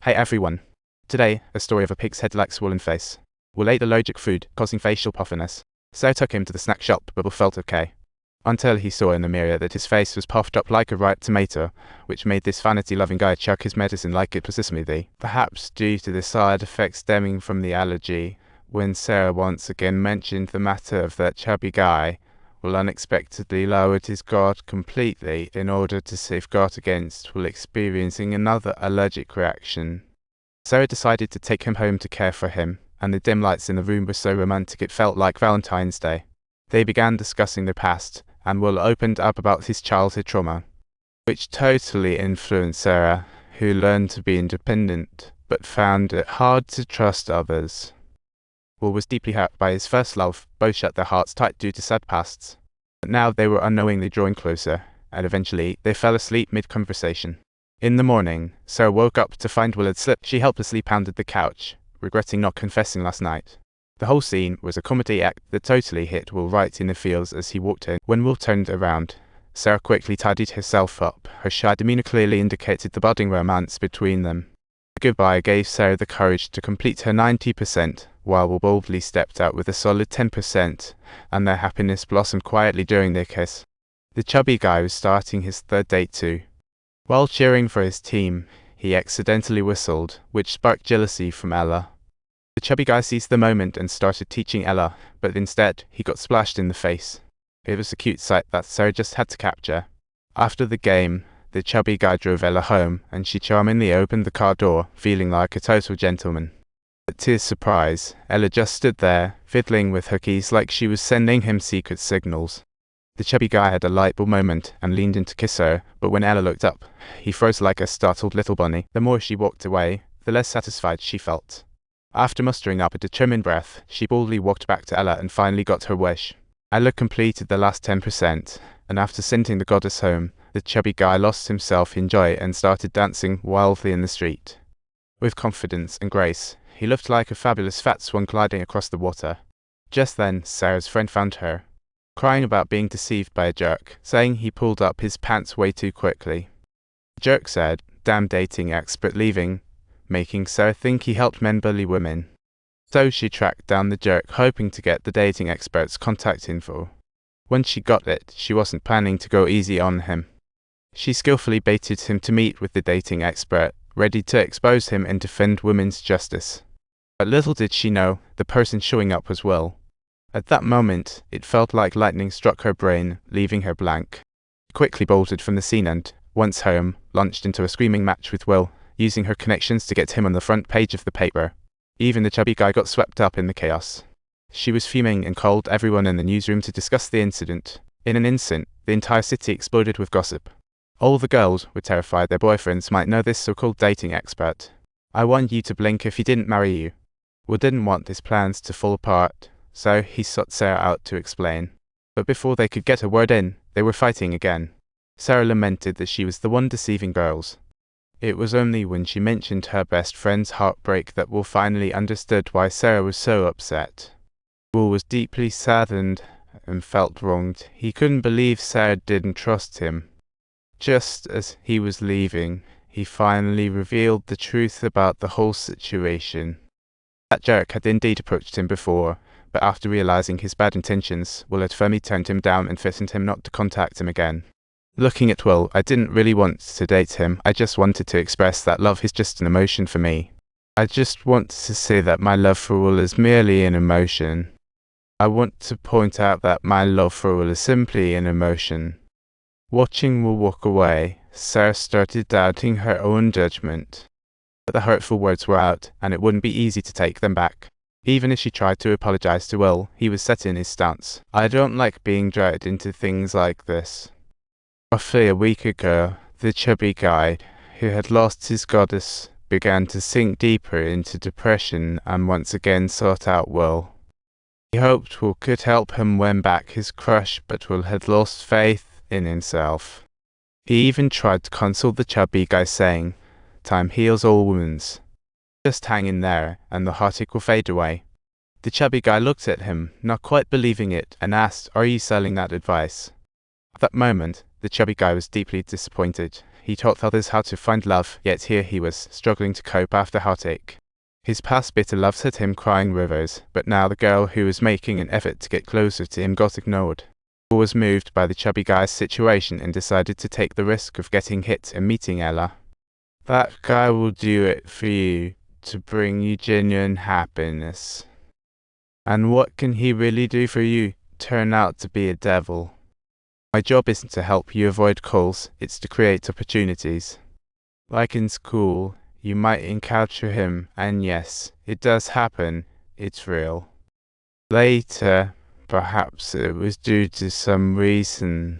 Hey everyone. Today, a story of a pig's head-like swollen face. Will ate allergic food, causing facial puffiness. So took him to the snack shop, but felt okay. Until he saw in the mirror that his face was puffed up like a ripe tomato, which made this vanity-loving guy chuck his medicine like it was a smoothie. Perhaps due to the side effects stemming from the allergy, when Sarah once again mentioned the matter of that chubby guy, Will unexpectedly lowered his guard completely in order to safeguard against Will experiencing another allergic reaction. Sarah decided to take him home to care for him, and the dim lights in the room were so romantic it felt like Valentine's Day. They began discussing their past, and Will opened up about his childhood trauma, which totally influenced Sarah, who learned to be independent, but found it hard to trust others. Will was deeply hurt by his first love. Both shut their hearts tight due to sad pasts. But now they were unknowingly drawing closer, and eventually they fell asleep mid-conversation. In the morning, Sarah woke up to find Will had slipped. She helplessly pounded the couch, regretting not confessing last night. The whole scene was a comedy act that totally hit Will right in the feels as he walked in. When Will turned around, Sarah quickly tidied herself up. Her shy demeanor clearly indicated the budding romance between them. The goodbye gave Sarah the courage to complete her 90%, while Will boldly stepped out with a solid 10%, and their happiness blossomed quietly during their kiss. The chubby guy was starting his third date too. While cheering for his team, he accidentally whistled, which sparked jealousy from Ella. The chubby guy seized the moment and started teaching Ella, but instead, he got splashed in the face. It was a cute sight that Sarah just had to capture. After the game, the chubby guy drove Ella home, and she charmingly opened the car door, feeling like a total gentleman. But to his surprise, Ella just stood there, fiddling with her keys like she was sending him secret signals. The chubby guy had a light bulb moment and leaned in to kiss her, but when Ella looked up, he froze like a startled little bunny. The more she walked away, the less satisfied she felt. After mustering up a determined breath, she boldly walked back to Ella and finally got her wish. Ella completed the last 10%, and after sending the goddess home, the chubby guy lost himself in joy and started dancing wildly in the street. With confidence and grace, he looked like a fabulous fat swan gliding across the water. Just then, Sarah's friend found her, crying about being deceived by a jerk, saying he pulled up his pants way too quickly. The jerk said, "Damn dating expert leaving," making Sarah think he helped men bully women. So she tracked down the jerk, hoping to get the dating expert's contact info. When she got it, she wasn't planning to go easy on him. She skillfully baited him to meet with the dating expert, ready to expose him and defend women's justice. But little did she know, the person showing up was Will. At that moment, it felt like lightning struck her brain, leaving her blank. She quickly bolted from the scene and, once home, launched into a screaming match with Will, using her connections to get him on the front page of the paper. Even the chubby guy got swept up in the chaos. She was fuming and called everyone in the newsroom to discuss the incident. In an instant, the entire city exploded with gossip. All the girls were terrified their boyfriends might know this so-called dating expert. "I want you to blink if he didn't marry you." Will didn't want his plans to fall apart, so he sought Sarah out to explain. But before they could get a word in, they were fighting again. Sarah lamented that she was the one deceiving girls. It was only when she mentioned her best friend's heartbreak that Will finally understood why Sarah was so upset. Will was deeply saddened and felt wronged. He couldn't believe Sarah didn't trust him. Just as he was leaving, he finally revealed the truth about the whole situation. That jerk had indeed approached him before, but after realizing his bad intentions, Will had firmly turned him down and threatened him not to contact him again. Looking at Will, I didn't really want to date him. I just wanted to express that love is just an emotion for me. I just want to say that my love for Will is merely an emotion. I want to point out that my love for Will is simply an emotion. Watching Will walk away, Sarah started doubting her own judgment. But the hurtful words were out, and it wouldn't be easy to take them back. Even if she tried to apologize to Will, he was set in his stance. "I don't like being dragged into things like this." Roughly a week ago, the chubby guy, who had lost his goddess, began to sink deeper into depression and once again sought out Will. He hoped Will could help him win back his crush, but Will had lost faith in himself. He even tried to console the chubby guy, saying, "Time heals all wounds. Just hang in there, and the heartache will fade away." The chubby guy looked at him, not quite believing it, and asked, "Are you selling that advice?" At that moment, the chubby guy was deeply disappointed. he taught others how to find love, yet here he was, struggling to cope after heartache. His past bitter love set him crying rivers, but now the girl who was making an effort to get closer to him got ignored. Paul was moved by the chubby guy's situation and decided to take the risk of getting hit and meeting Ella. That guy will do it for you, to bring you genuine happiness. And what can he really do for you? Turn out to be a devil. My job isn't to help you avoid calls, it's to create opportunities. Like in school, you might encounter him, and yes, it does happen, it's real. Later, perhaps it was due to some reason.